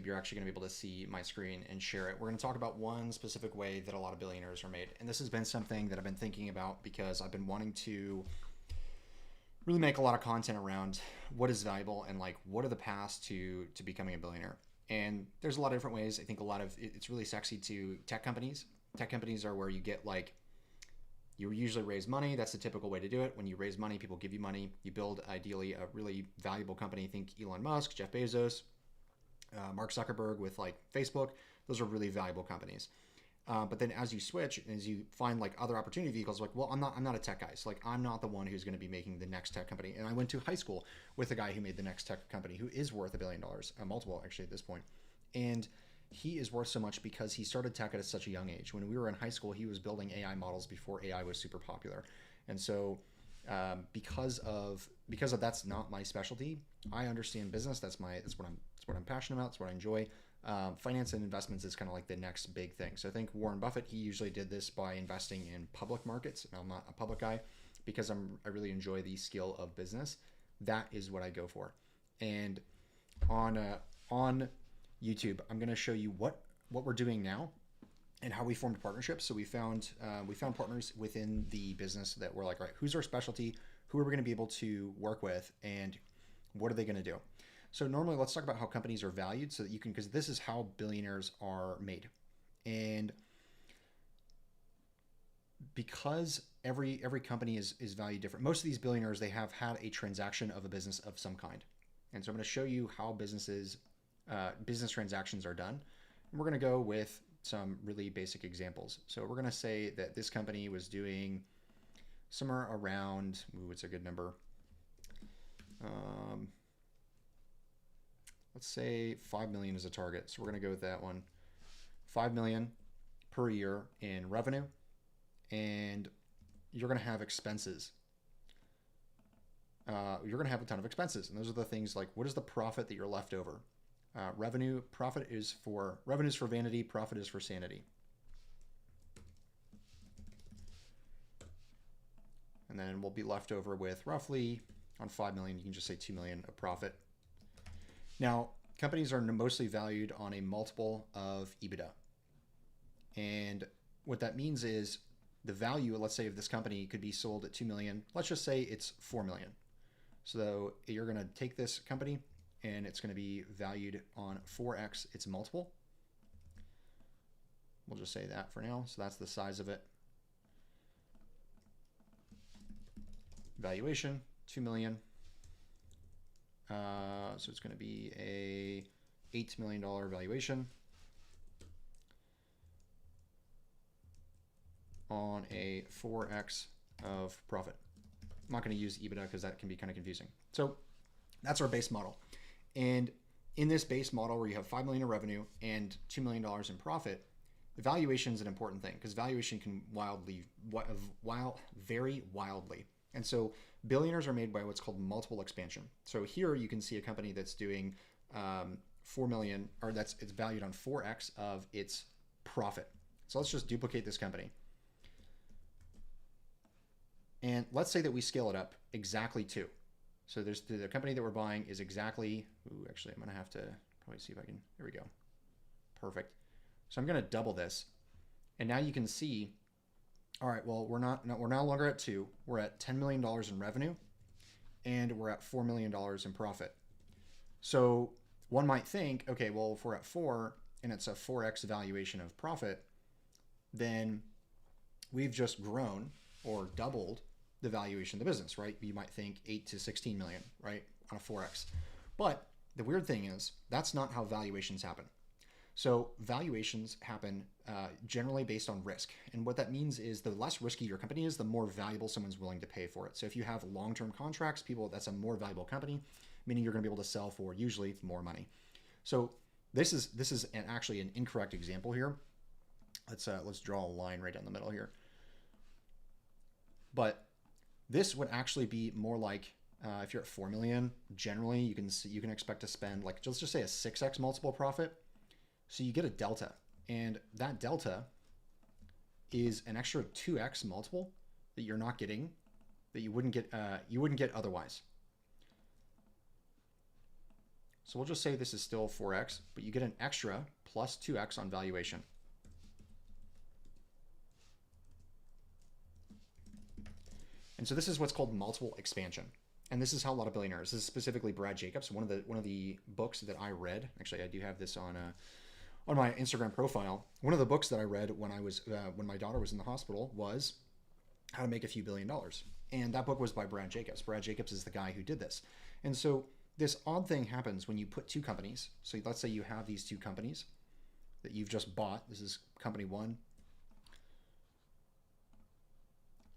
you're actually going to be able to see my screen and share it. We're going to talk about one specific way that a lot of billionaires are made. And this has been something that I've been thinking about because I've been wanting to really make a lot of content around what is valuable and like what are the paths to becoming a billionaire. And there's a lot of different ways. I think a lot of it's really sexy to tech companies. Tech companies are where you get like you usually raise money. That's the typical way to do it. When you raise money, people give you money. You build ideally a really valuable company. Think Elon Musk, Jeff Bezos, Mark Zuckerberg with like Facebook. Those are really valuable companies. But then as you switch, as you find like other opportunity vehicles, like, well, I'm not a tech guy. So like, I'm not the one who's going to be making the next tech company. And I went to high school with a guy who made the next tech company who is worth $1 billion, multiple actually at this point. And he is worth so much because he started tech at such a young age. When we were in high school, he was building AI models before AI was super popular. And so because of that's not my specialty, I understand business. That's what I'm passionate about. It's what I enjoy. Finance and investments is kind of like the next big thing. So I think Warren Buffett, he usually did this by investing in public markets. And I'm not a public guy because I really enjoy the skill of business. That is what I go for. And on YouTube, I'm going to show you what we're doing now and how we formed partnerships. So we found partners within the business that were like, right, who's our specialty? Who are we going to be able to work with? And what are they going to do? So normally let's talk about how companies are valued so that you can, because this is how billionaires are made. And because every company is valued different, most of these billionaires, they have had a transaction of a business of some kind. And so I'm going to show you how business transactions are done. And we're going to go with some really basic examples. So we're going to say that this company was doing somewhere around, what's a good number? Let's say 5 million is a target. So we're going to go with that one. 5 million per year in revenue. And you're going to have expenses. You're going to have a ton of expenses. And those are the things like, what is the profit that you're left over? Profit is for vanity, profit is for sanity. And then we'll be left over with roughly on 5 million, you can just say 2 million of profit. Now, companies are mostly valued on a multiple of EBITDA. And what that means is the value, let's say, of this company could be sold at 2 million. Let's just say it's 4 million. So you're going to take this company and it's going to be valued on 4x its multiple. We'll just say that for now. So that's the size of it. Valuation, 2 million. So it's going to be a $8 million valuation on a 4x of profit. I'm not going to use EBITDA because that can be kind of confusing. So that's our base model. And in this base model where you have 5 million in revenue and $2 million in profit, the valuation is an important thing because valuation can vary wildly. And so billionaires are made by what's called multiple expansion. So here you can see a company that's doing 4 million, or it's valued on 4x of its profit. So let's just duplicate this company. And let's say that we scale it up exactly 2. So there's the company that we're buying is exactly, actually I'm going to have to probably see if I can, there we go. Perfect. So I'm going to double this. And now you can see, all right, well, we're no longer at 2. We're at $10 million in revenue and we're at $4 million in profit. So one might think, okay, well, if we're at 4 and it's a 4x valuation of profit, then we've just grown or doubled the valuation of the business, right? You might think 8 to 16 million, right? On a 4x. But the weird thing is that's not how valuations happen. So valuations happen generally based on risk. And what that means is the less risky your company is, the more valuable someone's willing to pay for it. So if you have long-term contracts, that's a more valuable company, meaning you're going to be able to sell for usually more money. So this is actually an incorrect example here. Let's draw a line right down the middle here. But this would actually be more like if you're at 4 million, generally you can expect to spend like, let's just say a 6x multiple profit. So you get a delta, and that delta is an extra 2x multiple that you're not getting, that you wouldn't get otherwise. So we'll just say this is still 4x, but you get an extra plus 2x on valuation. And so this is what's called multiple expansion. And this is how a lot of billionaires, this is specifically Brad Jacobs, one of the books that I read. Actually, I do have this on my Instagram profile. One of the books that I read when when my daughter was in the hospital was How to Make a Few $1 Billion. And that book was by Brad Jacobs. Brad Jacobs is the guy who did this. And so this odd thing happens when you put two companies. So let's say you have these two companies that you've just bought. This is company one.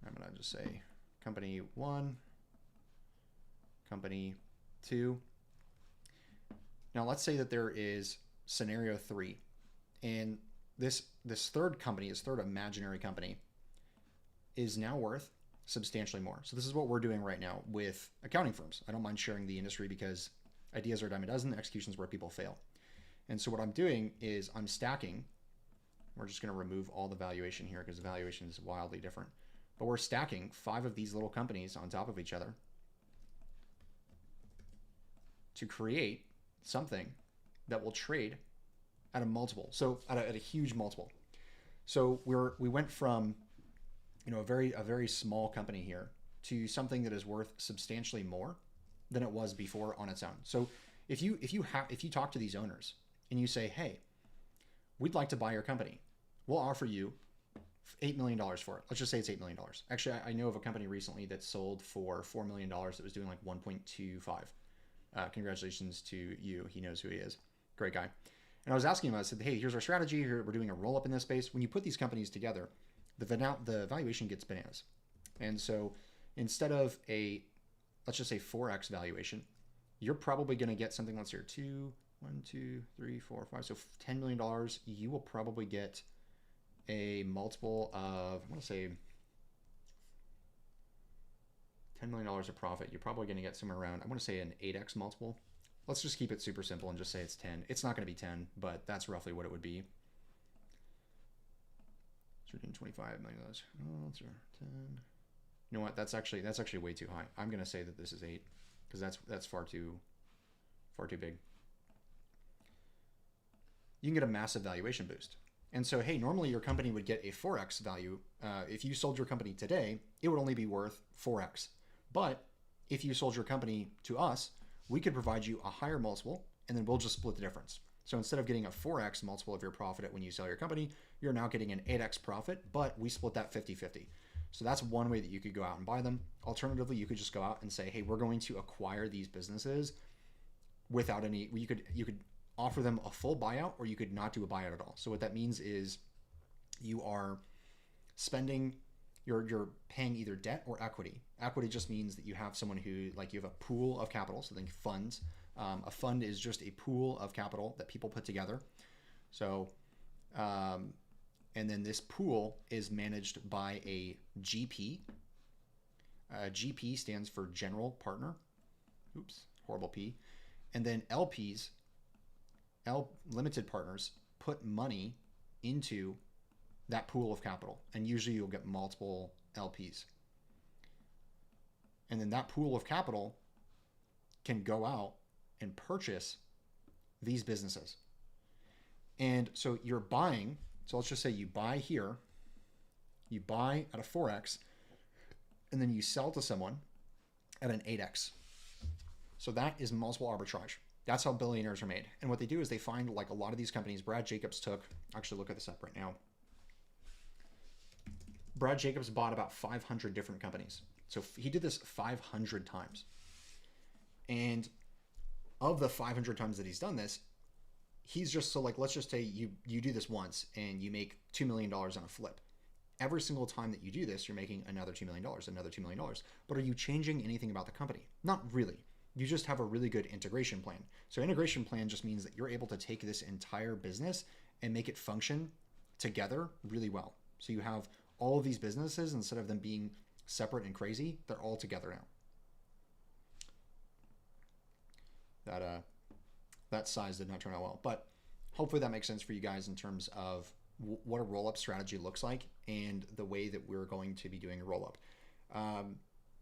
I'm going to just say company one, company two. Now let's say that there is scenario 3, and this third company, this third imaginary company, is now worth substantially more. So this is what we're doing right now with accounting firms. I don't mind sharing the industry because ideas are a dime a dozen, executions where people fail. And so what I'm doing is I'm stacking. We're just going to remove all the valuation here because the valuation is wildly different. But we're stacking 5 of these little companies on top of each other to create something that will trade at a multiple. So at a huge multiple. So we went from a very small company here to something that is worth substantially more than it was before on its own. So if you talk to these owners and you say, hey, we'd like to buy your company, we'll offer you $8 million for it. Let's just say it's $8 million. Actually, I know of a company recently that sold for $4 million that was doing like 1.25. Congratulations to you. He knows who he is. Great guy. And I was asking him, I said, hey, here's our strategy. Here we're doing a roll up in this space. When you put these companies together, the valuation gets bananas. And so instead of let's just say 4x valuation, you're probably going to get something, let's hear 1, 2, 3, 4, 5. So $10 million, you will probably get a multiple of, I want to say $10 million of profit. You're probably going to get somewhere around, I want to say an 8x multiple. Let's just keep it super simple and just say it's 10. It's not going to be 10, but that's roughly what it would be. $125 million. Oh, that's 10. You know what? That's actually way too high. I'm going to say that this is 8 because that's far too big. You can get a massive valuation boost. And so, hey, normally your company would get a 4x value. If you sold your company today, it would only be worth 4x. But if you sold your company to us, we could provide you a higher multiple, and then we'll just split the difference. So instead of getting a 4x multiple of your profit when you sell your company, you're now getting an 8x profit, but we split that 50-50. So that's one way that you could go out and buy them. Alternatively, you could just go out and say, hey, we're going to acquire these businesses without any, you could offer them a full buyout, or you could not do a buyout at all. So what that means is you are spending, you're paying either debt or equity. Equity just means that you have someone who, like, you have a pool of capital. So think funds. A fund is just a pool of capital that people put together. So, and then this pool is managed by a GP. GP stands for general partner. Oops, horrible P. And then LPs, limited partners, put money into that pool of capital. And usually you'll get multiple LPs. And then that pool of capital can go out and purchase these businesses. And so you're buying, so let's just say you buy here, you buy at a 4x, and then you sell to someone at an 8x. So that is multiple arbitrage. That's how billionaires are made. And what they do is they find, like, a lot of these companies. Brad Jacobs took, actually look at this up right now. Brad Jacobs bought about 500 different companies. So he did this 500 times. And of the 500 times that he's done this, he's just, so like, let's just say you do this once and you make $2 million on a flip. Every single time that you do this, you're making another $2 million, another $2 million. But are you changing anything about the company? Not really. You just have a really good integration plan. So integration plan just means that you're able to take this entire business and make it function together really well. So you have all of these businesses, instead of them being separate and crazy, they're all together now. That size did not turn out well, but hopefully that makes sense for you guys in terms of what a roll-up strategy looks like and the way that we're going to be doing a roll-up.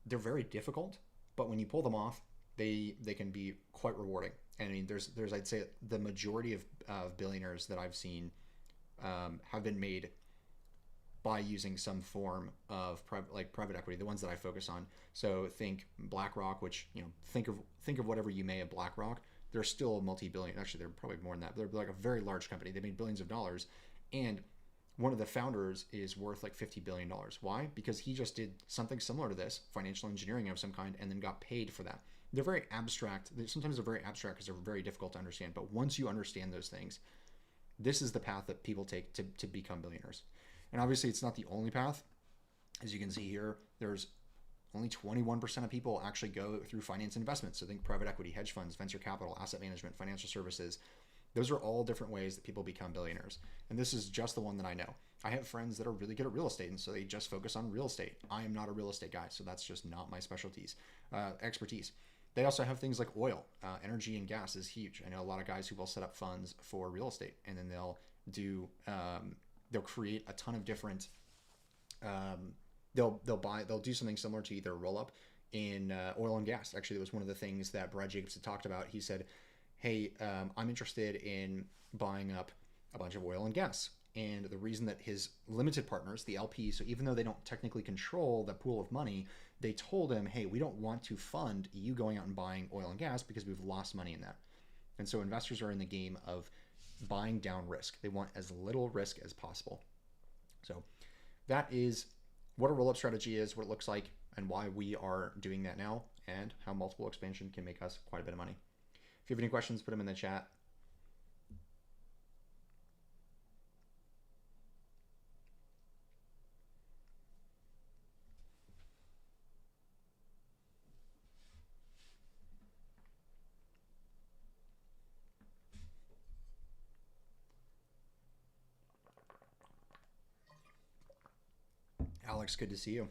They're very difficult, but when you pull them off, they can be quite rewarding. And I mean, there's I'd say the majority of billionaires that I've seen have been made by using some form of private equity. The ones that I focus on. So think BlackRock, which think of whatever you may of BlackRock. They're still a multi-billion. Actually, they're probably more than that. They're like a very large company. They made billions of dollars, and one of the founders is worth like $50 billion. Why? Because he just did something similar to this, financial engineering of some kind, and then got paid for that. They're very abstract. Sometimes they're very abstract because they're very difficult to understand. But once you understand those things, this is the path that people take to become billionaires. And obviously, it's not the only path. As you can see here, there's only 21% of people actually go through finance investments. So think private equity, hedge funds, venture capital, asset management, financial services. Those are all different ways that people become billionaires. And this is just the one that I know. I have friends that are really good at real estate, and so they just focus on real estate. I am not a real estate guy, so that's just not my expertise. They also have things like oil, energy, and gas is huge. I know a lot of guys who will set up funds for real estate, and then they'll create a ton of different. They'll do something similar to either roll up in oil and gas. Actually, it was one of the things that Brad Jacobs had talked about. He said, "Hey, I'm interested in buying up a bunch of oil and gas." And the reason that his limited partners, the LP, so even though they don't technically control the pool of money, they told him, hey, we don't want to fund you going out and buying oil and gas because we've lost money in that. And so investors are in the game of buying down risk. They want as little risk as possible. So that is what a roll-up strategy is, what it looks like, and why we are doing that now, and how multiple expansion can make us quite a bit of money. If you have any questions, put them in the chat. Alex, good to see you.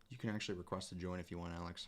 You can actually request to join if you want, Alex.